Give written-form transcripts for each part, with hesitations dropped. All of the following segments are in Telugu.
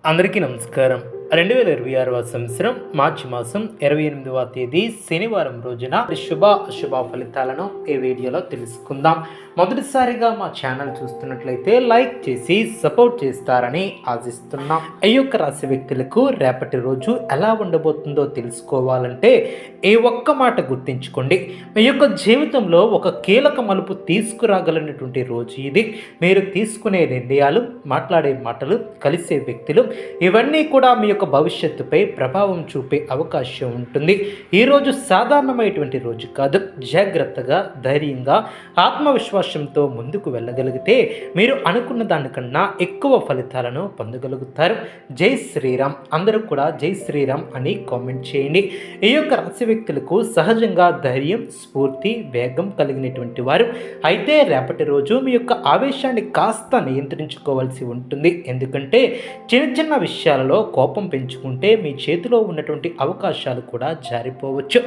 అందరికీ నమస్కారం. 2026 సంవత్సరం మార్చి మాసం 28వ తేదీ శనివారం రోజున శుభ అశుభ ఫలితాలను ఈ వీడియోలో తెలుసుకుందాం. మొదటిసారిగా మా ఛానల్ చూస్తున్నట్లయితే లైక్ చేసి సపోర్ట్ చేస్తారని ఆశిస్తున్నాం. ఈ యొక్క రాశి వ్యక్తులకు రేపటి రోజు ఎలా ఉండబోతుందో తెలుసుకోవాలంటే ఈ ఒక్క మాట గుర్తించుకోండి. మీ యొక్క జీవితంలో ఒక కీలక మలుపు తీసుకురాగలిగినటువంటి రోజు ఇది. మీరు తీసుకునే నిర్ణయాలు, మాట్లాడే మాటలు, కలిసే వ్యక్తులు ఇవన్నీ కూడా మీ యొక్క భవిష్యత్తుపై ప్రభావం చూపే అవకాశం ఉంటుంది. ఈరోజు సాధారణమైనటువంటి రోజు కాదు. జాగ్రత్తగా, ధైర్యంగా, ఆత్మవిశ్వాసంతో ముందుకు వెళ్ళగలిగితే మీరు అనుకున్న దానికన్నా ఎక్కువ ఫలితాలను పొందగలుగుతారు. జై శ్రీరామ్. అందరూ కూడా జై శ్రీరామ్ అని కామెంట్ చేయండి. ఈ యొక్క రాశి వ్యక్తులకు సహజంగా ధైర్యం, స్ఫూర్తి, వేగం కలిగినటువంటి వారు. అయితే రేపటి రోజు మీ యొక్క ఆవేశాన్ని కాస్త నియంత్రించుకోవాల్సి ఉంటుంది. ఎందుకంటే చిన్న చిన్న విషయాలలో కోపం పెంచుకుంటే మీ చేతిలో ఉన్నటువంటి అవకాశాలు కూడా జారిపోవచ్చు.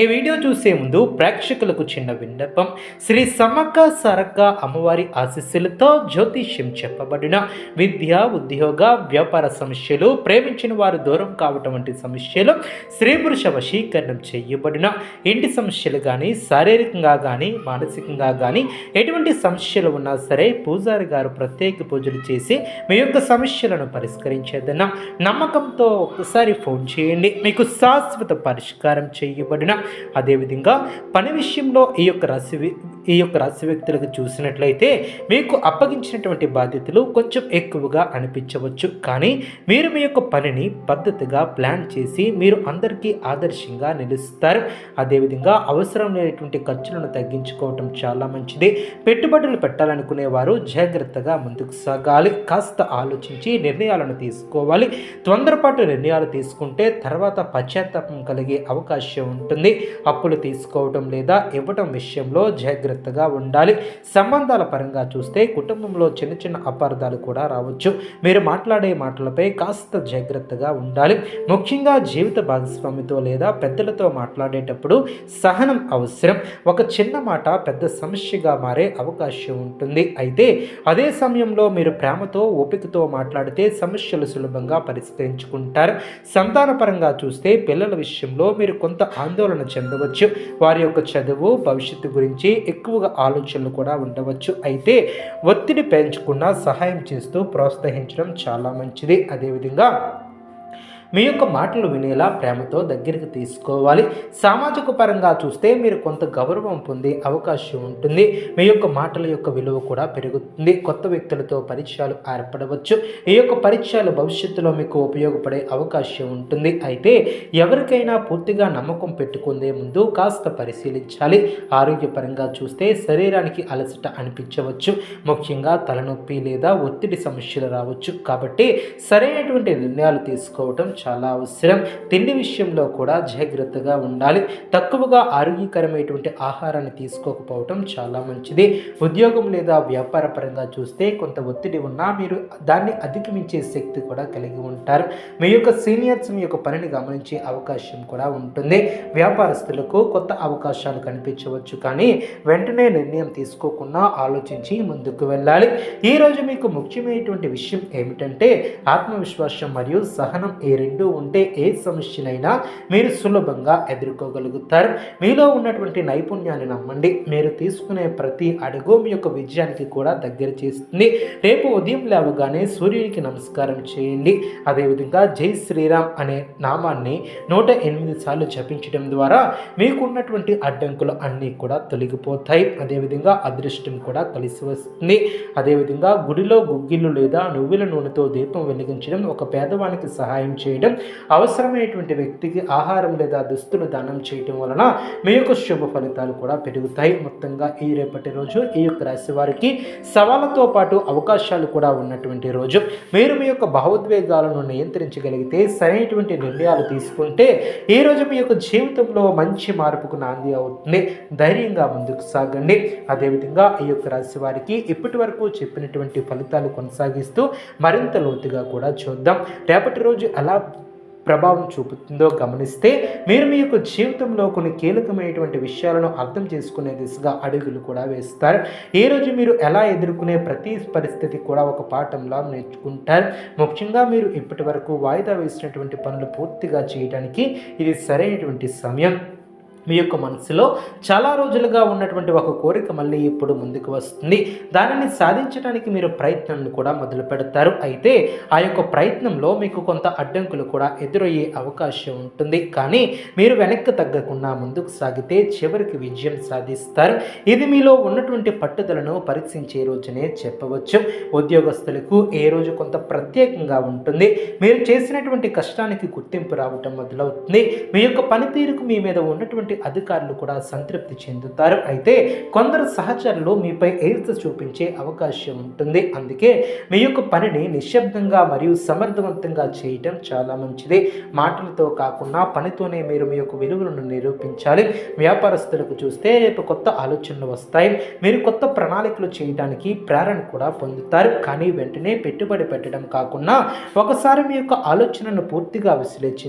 ఈ వీడియో చూసే ముందు ప్రేక్షకులకు చిన్న విన్నపం. శ్రీ సమ్మక్క సారక్క అమ్మవారి ఆశీస్సులతో జ్యోతిష్యం చెప్పబడిన విద్య, ఉద్యోగ, వ్యాపార సమస్యలు, ప్రేమించిన వారు దూరం కావటం వంటి సమస్యలు, స్త్రీ పురుష వశీకరణం చేయబడిన ఇంటి సమస్యలు కానీ, శారీరకంగా కానీ, మానసికంగా కానీ ఎటువంటి సమస్యలు ఉన్నా సరే పూజారి గారు ప్రత్యేక పూజలు చేసి మీ యొక్క సమస్యలను పరిష్కరించేదన్న నమ్మకంతో ఒకసారి ఫోన్ చేయండి. మీకు శాశ్వత పరిష్కారం చేయబడిన. అదేవిధంగా పని విషయంలో ఈ యొక్క రాశి వ్యక్తులకు చూసినట్లయితే మీకు అప్పగించినటువంటి బాధ్యతలు కొంచెం ఎక్కువగా అనిపించవచ్చు. కానీ మీరు మీ యొక్క పనిని పద్ధతిగా ప్లాన్ చేసి మీరు అందరికీ ఆదర్శంగా నిలుస్తారు. అదేవిధంగా అవసరం లేనటువంటి ఖర్చులను తగ్గించుకోవటం చాలా మంచిది. పెట్టుబడులు పెట్టాలనుకునే వారు జాగ్రత్తగా ముందుకు సాగాలి. కాస్త ఆలోచించి నిర్ణయాలను తీసుకోవాలి. తొందరపాటు నిర్ణయాలు తీసుకుంటే తర్వాత పశ్చాత్తాపం కలిగే అవకాశం ఉంటుంది. అప్పులు తీసుకోవడం లేదా ఇవ్వటం విషయంలో జాగ్రత్తగా ఉండాలి. సంబంధాల పరంగా చూస్తే కుటుంబంలో చిన్న చిన్న అపార్థాలు కూడా రావచ్చు. మీరు మాట్లాడే మాటలపై కాస్త జాగ్రత్తగా ఉండాలి. ముఖ్యంగా జీవిత భాగస్వామితో లేదా పెద్దలతో మాట్లాడేటప్పుడు సహనం అవసరం. ఒక చిన్న మాట పెద్ద సమస్యగా మారే అవకాశం ఉంటుంది. అయితే అదే సమయంలో మీరు ప్రేమతో, ఓపికతో మాట్లాడితే సమస్యలు సులభంగా పరిష్కరించుకుంటారు. సంతాన పరంగా చూస్తే పిల్లల విషయంలో మీరు కొంత ఆందోళన చెందవచ్చు. వారి యొక్క చదువు, భవిష్యత్తు గురించి ఎక్కువగా ఆలోచనలు కూడా ఉండవచ్చు. అయితే ఒత్తిడి పెంచకుండా సహాయం చేస్తూ ప్రోత్సహించడం చాలా మంచిది. అదేవిధంగా మీ యొక్క మాటలు వినేలా ప్రేమతో దగ్గరికి తీసుకోవాలి. సామాజిక పరంగా చూస్తే మీరు కొంత గౌరవం పొందే అవకాశం ఉంటుంది. మీ యొక్క మాటల యొక్క విలువ కూడా పెరుగుతుంది. కొత్త వ్యక్తులతో పరిచయాలు ఏర్పడవచ్చు. ఈ యొక్క పరిచయాలు భవిష్యత్తులో మీకు ఉపయోగపడే అవకాశం ఉంటుంది. అయితే ఎవరికైనా పూర్తిగా నమ్మకం పెట్టుకునే ముందు కాస్త పరిశీలించాలి. ఆరోగ్యపరంగా చూస్తే శరీరానికి అలసట అనిపించవచ్చు. ముఖ్యంగా తలనొప్పి లేదా ఒత్తిడి సమస్యలు రావచ్చు. కాబట్టి సరైనటువంటి నిర్ణయాలు తీసుకోవటం చాలా అవసరం. తిండి విషయంలో కూడా జాగ్రత్తగా ఉండాలి. తక్కువగా ఆరోగ్యకరమైనటువంటి ఆహారాన్ని తీసుకోకపోవటం చాలా మంచిది. ఉద్యోగం లేదా వ్యాపార పరంగా చూస్తే కొంత ఒత్తిడి ఉన్నా మీరు దాన్ని అధిగమించే శక్తి కూడా కలిగి ఉంటారు. మీ యొక్క సీనియర్స్ మీ యొక్క పనిని గమనించే అవకాశం కూడా ఉంటుంది. వ్యాపారస్తులకు కొత్త అవకాశాలు కనిపించవచ్చు. కానీ వెంటనే నిర్ణయం తీసుకోకుండా ఆలోచించి ముందుకు వెళ్ళాలి. ఈరోజు మీకు ముఖ్యమైనటువంటి విషయం ఏమిటంటే ఆత్మవిశ్వాసం మరియు సహనం రెండు ఉంటే ఏ సమస్యనైనా మీరు సులభంగా ఎదుర్కోగలుగుతారు. మీలో ఉన్నటువంటి నైపుణ్యాన్ని నమ్మండి. మీరు తీసుకునే ప్రతి అడుగు మీ యొక్క విజయానికి కూడా దగ్గర చేస్తుంది. రేపు ఉదయం లేవగానే సూర్యునికి నమస్కారం చేయండి. అదేవిధంగా జై శ్రీరామ్ అనే నామాన్ని 108 సార్లు జపించడం ద్వారా మీకు ఉన్నటువంటి అడ్డంకులు అన్నీ కూడా తొలగిపోతాయి. అదేవిధంగా అదృష్టం కూడా కలిసి వస్తుంది. అదేవిధంగా గుడిలో గుగ్గిళ్ళు లేదా నువ్వుల నూనెతో దీపం వెలిగించడం, ఒక పేదవానికి సహాయం చేయడం, అవసరమైనటువంటి వ్యక్తికి ఆహారం లేదా దుస్తులు దానం చేయడం వలన మీ యొక్క శుభ ఫలితాలు కూడా పెరుగుతాయి. మొత్తంగా ఈ రేపటి రోజు ఈ యొక్క రాశి వారికి సవాళ్ళతో పాటు అవకాశాలు కూడా ఉన్నటువంటి రోజు. మీరు మీ యొక్క భావోద్వేగాలను నియంత్రించగలిగితే, సరైనటువంటి నిర్ణయాలు తీసుకుంటే ఈ రోజు మీ యొక్క జీవితంలో మంచి మార్పుకు నాంది అవుతుంది. ధైర్యంగా ముందుకు సాగండి. అదేవిధంగా ఈ యొక్క రాశి వారికి ఇప్పటి వరకు చెప్పినటువంటి ఫలితాలు కొనసాగిస్తూ మరింత లోతుగా కూడా చూద్దాం. రేపటి రోజు ఎలా ప్రభావం చూపుతుందో గమనిస్తే మీరు మీ యొక్క జీవితంలో కొన్ని కీలకమైనటువంటి విషయాలను అర్థం చేసుకునే దిశగా అడుగులు కూడా వేస్తారు. ఈ రోజు మీరు ఎలా ఎదుర్కొనే ప్రతి పరిస్థితి కూడా ఒక పాఠంలా నేర్చుకుంటారు. ముఖ్యంగా మీరు ఇప్పటి వరకు వాయిదా వేసినటువంటి పనులు పూర్తిగా చేయడానికి ఇది సరైనటువంటి సమయం. మీ యొక్క మనసులో చాలా రోజులుగా ఉన్నటువంటి ఒక కోరిక మళ్ళీ ఇప్పుడు ముందుకు వస్తుంది. దానిని సాధించడానికి మీరు ప్రయత్నాన్ని కూడా మొదలు పెడతారు. అయితే ఆ యొక్క ప్రయత్నంలో మీకు కొంత అడ్డంకులు కూడా ఎదురయ్యే అవకాశం ఉంటుంది. కానీ మీరు వెనక్కి తగ్గకుండా ముందుకు సాగితే చివరికి విజయం సాధిస్తారు. ఇది మీలో ఉన్నటువంటి పట్టుదలను పరీక్షించే రోజునే చెప్పవచ్చు. ఉద్యోగస్తులకు ఏ రోజు కొంత ప్రత్యేకంగా ఉంటుంది. మీరు చేసినటువంటి కష్టానికి గుర్తింపు రావటం మొదలవుతుంది. మీ యొక్క పనితీరుకు మీ మీద ఉన్నటువంటి అధికారులు కూడా సంతృప్తి చెందుతారు. అయితే కొందరు సహచరులు మీపై ఈర్ష్య చూపించే అవకాశం ఉంటుంది. అందుకే మీ యొక్క పనిని నిశ్శబ్దంగా మరియు సమర్థవంతంగా చేయటం చాలా మంచిది. మాటలతో కాకుండా పనితోనే మీరు మీ యొక్క విలువలను నిరూపించాలి. వ్యాపారస్తులకు చూస్తే రేపు కొత్త ఆలోచనలు వస్తాయి. మీరు కొత్త ప్రణాళికలు చేయడానికి ప్రేరణ కూడా పొందుతారు. కానీ వెంటనే పెట్టుబడి పెట్టడం కాకుండా ఒకసారి మీ యొక్క ఆలోచనను పూర్తిగా విశ్లేషించి